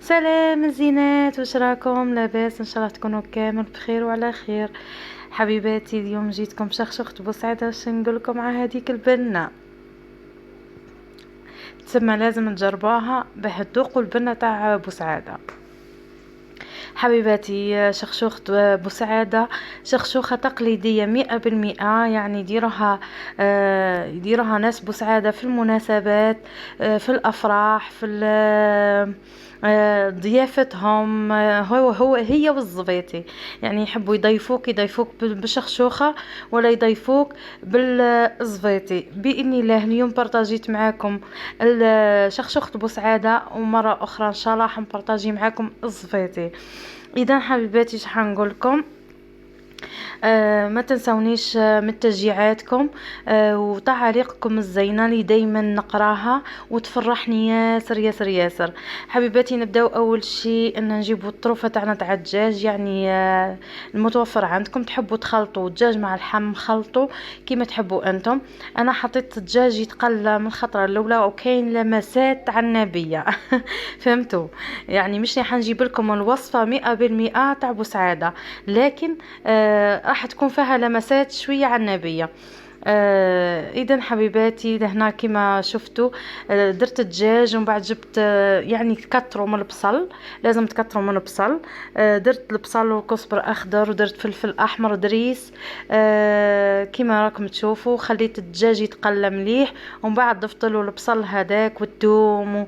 سلام الزينات، واش راكم؟ لاباس؟ ان شاء الله تكونوا كامل بخير وعلى خير. حبيباتي، اليوم جيتكم شخشخت بوسعاده. واش نقول لكم مع هذيك البنه؟ تسمى لازم تجربوها باه تذوقوا البنه تاع بوسعاده. حبيباتي، شخشوخة بوسعادة شخشوخة تقليدية 100%. يعني يديروها ناس بوسعادة في المناسبات، في الأفراح، في ضيافتهم. هي والزبيطي، يعني يحبوا يضيفوك بالشخشوخة ولا يضيفوك بالزبيطي. بإذن الله اليوم بارطاجيت معاكم شخشوخة بوسعادة، ومرة أخرى إن شاء الله حنبارطاجي معاكم الزبيطي. اذا حبيباتي، شحال نقول لكم؟ ما تنسونيش من تشجيعاتكم وتعاليقكم الزينه اللي دايما نقراها وتفرحني ياسر ياسر ياسر. حبيباتي، نبداو اول شيء ان نجيبوا الطروفه تاعنا تاع الدجاج، يعني المتوفر عندكم. تحبوا تخلطوا الدجاج مع اللحم، خلطوا كيما تحبوا انتم. انا حطيت الدجاج يتقلى من الخطره الاولى، وكاين لمسات عنابيه فهمتوا؟ يعني مش راح نجيب لكم الوصفه 100% تاع بوسعاده، لكن راح تكون فيها لمسات شويه عنابيه. اذا حبيباتي، لهنا كما شفتوا درت الدجاج، ومن بعد جبت يعني تكتروا من البصل، لازم تكتروا من البصل. درت البصل وكزبر اخضر، ودرت فلفل احمر دريس كما راكم تشوفوا. خليت الدجاج يتقلى مليح، ومن بعد ضفت له البصل هذاك والثوم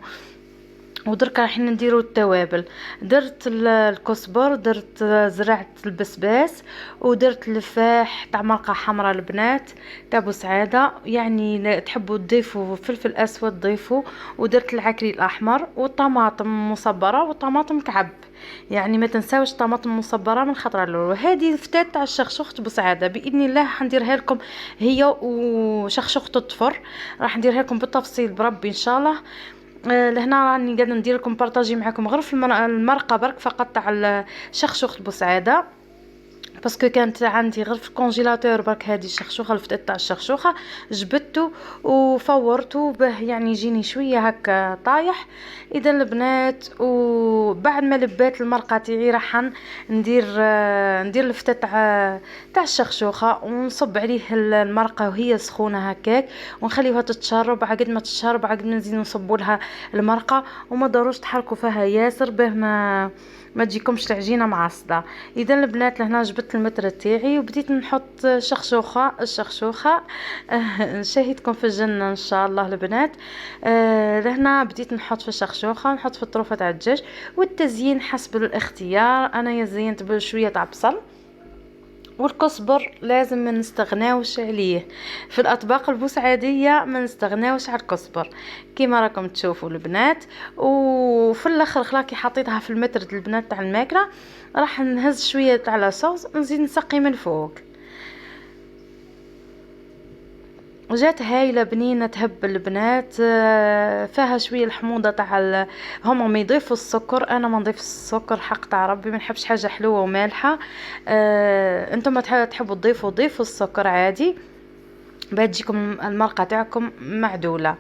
ودرك راح نديروا التوابل. درت الكزبر، درت زرعت البسباس، ودرت الفاح تاع مرقه حمراء البنات تاع بوسعاده. يعني تحبوا تضيفوا فلفل اسود ضيفوا. ودرت العكري الاحمر والطماطم مصبره والطماطم كعب، يعني ما تنساوش طماطم مصبره من خطره الاولى. هذه الفتات تاع الشخشوخه بوسعاده، باذن الله حنديرها لكم هي وشخشوخه الطفر. راح نديرها لكم بالتفصيل بربي ان شاء الله. لهنا راني قاعده ندير لكم بارطاجي معكم غير في المرقه برك فقط تاع الشخشوخ بوسعاده، باسكو كانت عندي غير في الكونجيلاتور برك. هذه الشخشوخه الفتات تاع الشخشوخه جبدته وفورته به، يعني يجيني شويه هكا طايح. اذا البنات، وبعد ما لبات المرقه تاعي راح ندير الفتات تاع الشخشوخه، ونصب عليه المرقه وهي سخونه هكاك، ونخليها تتشرب. عقد ما تتشرب عقد ما نزيد نصبوا لها المرقه، وما ضروش تحركوا فيها ياسر به ما تجيكمش العجينه معصده. اذا البنات، لهنا جبت المتر تاعي وبديت نحط الشخشوخه نشاهدكم في الجنه ان شاء الله البنات. لهنا بديت نحط في الشخشوخه، نحط في الطروفه تاع الدجاج، والتزيين حسب الاختيار. انا زينت بشويه تاع بصل، والكزبر لازم ما نستغناوش عليه في الاطباق البوسعاديه، ما نستغناوش على الكزبر كيما راكم تشوفوا البنات. وفي الاخر خلاكي حطيتها في المتر البنات تاع الماكله، راح نهز شويه تاع لاصوص نزيد نسقي من فوق. جات هايله بنينه تهب البنات. فيها شويه الحموضه تاع هما ما يضيفوا السكر، انا ما نضيف السكر حق تاع ربي، ما نحبش حاجه حلوه ومالحه. انتم ما تحبوا ضيفوا السكر عادي، بتجيكم المرقه تاعكم معدوله.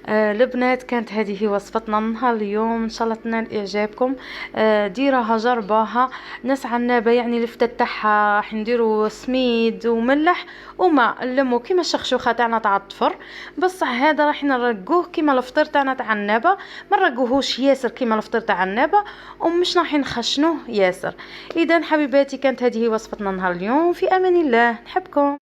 البنات، كانت هذه وصفتنا نهار اليوم، ان شاء الله تنال اعجابكم. ديروها جربوها. ناس عنابه يعني الفتات تاعها راح نديروا سميد وملح وماء نلمو كيما الشخشوخه تاعنا تاع الطفر، بصح هذا راح نرقوه كيما الفطير تاعنا تاع النابه. ما نرقوهوش ياسر كيما الفطير تاع النابه، ومش راح نخشنوه ياسر. اذا حبيباتي، كانت هذه وصفتنا نهار اليوم. في امان الله، نحبكم.